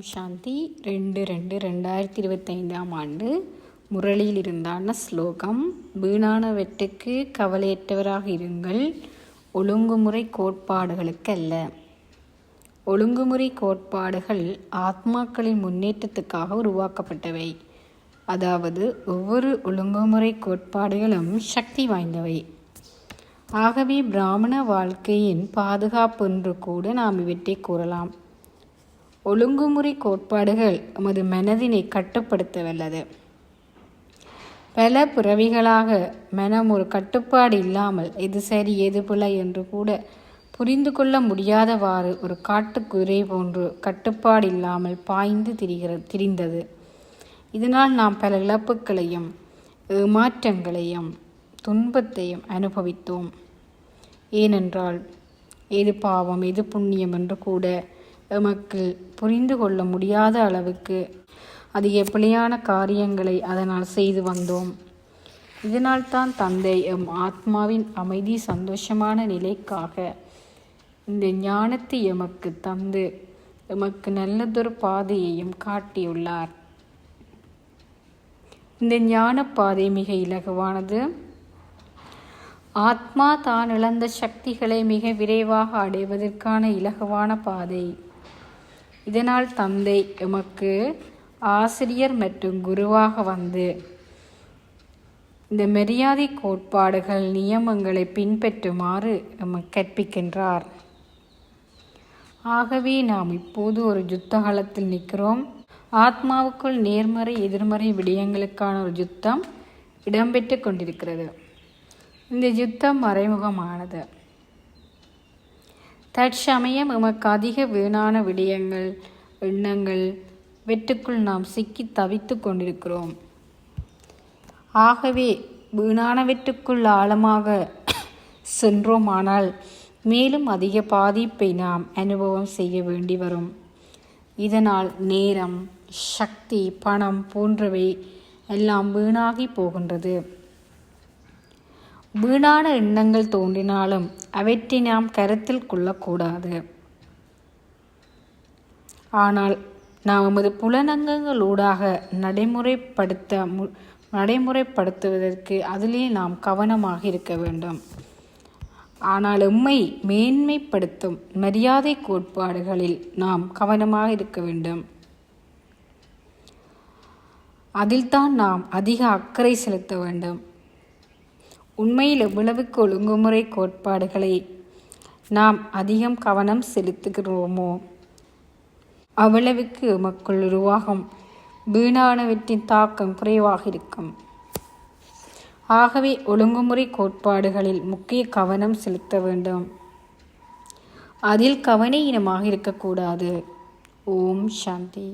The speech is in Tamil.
சாந்தி 2/2/2025 ஆண்டு முரளியில் இருந்தான ஸ்லோகம். வீணானவற்றுக்கு கவலையற்றவராக இருங்கள், ஒழுங்குமுறை கோட்பாடுகளுக்கு அல்ல. ஒழுங்குமுறை கோட்பாடுகள் ஆத்மாக்களின் முன்னேற்றத்துக்காக உருவாக்கப்பட்டவை. அதாவது ஒவ்வொரு ஒழுங்குமுறை கோட்பாடுகளும் சக்தி வாய்ந்தவை. ஆகவே பிராமண வாழ்க்கையின் பாதுகாப்பு என்று கூட நாம் இவற்றை கூறலாம். ஒழுங்குமுறை கோட்பாடுகள் நமது மனதினை கட்டுப்படுத்த வல்லது. பல பிறவிகளாக மனம் ஒரு கட்டுப்பாடு இல்லாமல் எது சரி எது பிழை என்று கூட புரிந்து கொள்ள முடியாதவாறு ஒரு காட்டுக்குதிரை போன்று கட்டுப்பாடு இல்லாமல் பாய்ந்து திரிந்தது. இதனால் நாம் பல இழப்புகளையும் ஏமாற்றங்களையும் துன்பத்தையும் அனுபவித்தோம். ஏனென்றால் எது பாவம் எது புண்ணியம் என்று கூட எமக்கு புரிந்து கொள்ள முடியாத அளவுக்கு அதிக பிழையான காரியங்களை அதனால் செய்து வந்தோம். இதனால் தான் தந்தை எம் ஆத்மாவின் அமைதி சந்தோஷமான நிலைக்காக இந்த ஞானத்தை எமக்கு தந்து எமக்கு நல்லதொரு பாதையையும் காட்டியுள்ளார். இந்த ஞான பாதை மிக இலகுவானது. ஆத்மா தான் இழந்த சக்திகளை மிக விரைவாக அடைவதற்கான இலகுவான பாதை. இதனால் தந்தை எமக்கு ஆசிரியர் மற்றும் குருவாக வந்து இந்த மரியாதை கோட்பாடுகள் நியமங்களை பின்பற்றுமாறு எமக்கு கற்பிக்கின்றார். ஆகவே நாம் இப்போது ஒரு யுத்த காலத்தில் நிற்கிறோம். ஆத்மாவுக்குள் நேர்மறை எதிர்மறை விடயங்களுக்கான ஒரு யுத்தம் இடம்பெற்று கொண்டிருக்கிறது. இந்த யுத்தம் மறைமுகமானது. தற்சமயம் எமக்கு அதிக வீணான விடயங்கள் எண்ணங்கள் வெற்றுக்குள் நாம் சிக்கி தவித்து கொண்டிருக்கிறோம். ஆகவே வீணானவற்றுக்குள் ஆழமாக சென்றோமானால் மேலும் அதிக பாதிப்பை நாம் அனுபவம் செய்ய வேண்டி வரும். இதனால் நேரம், சக்தி, பணம் போன்றவை எல்லாம் வீணாகி போகின்றது. வீணான எண்ணங்கள் தோன்றினாலும் அவற்றை நாம் கருத்தில் கொள்ளக்கூடாது. ஆனால் நாம் நமது புலனங்கங்களூடாக நடைமுறைப்படுத்துவதற்கு அதிலே நாம் கவனமாக இருக்க வேண்டும். ஆனால் எம்மை மேன்மைப்படுத்தும் மரியாதை கோட்பாடுகளில் நாம் கவனமாக இருக்க வேண்டும். அதில்தான் நாம் அதிக அக்கறை செலுத்த வேண்டும். உண்மையில் எவ்வளவுக்கு ஒழுங்குமுறை கோட்பாடுகளை நாம் அதிகம் கவனம் செலுத்துகிறோமோ அவ்வளவுக்கு எமக்குள் உருவாகும் வீணானவற்றின் தாக்கம் குறைவாக இருக்கும். ஆகவே ஒழுங்குமுறை கோட்பாடுகளில் முக்கிய கவனம் செலுத்த வேண்டும். அதில் கவனஈனமாக இருக்கக்கூடாது. ஓம் சாந்தி.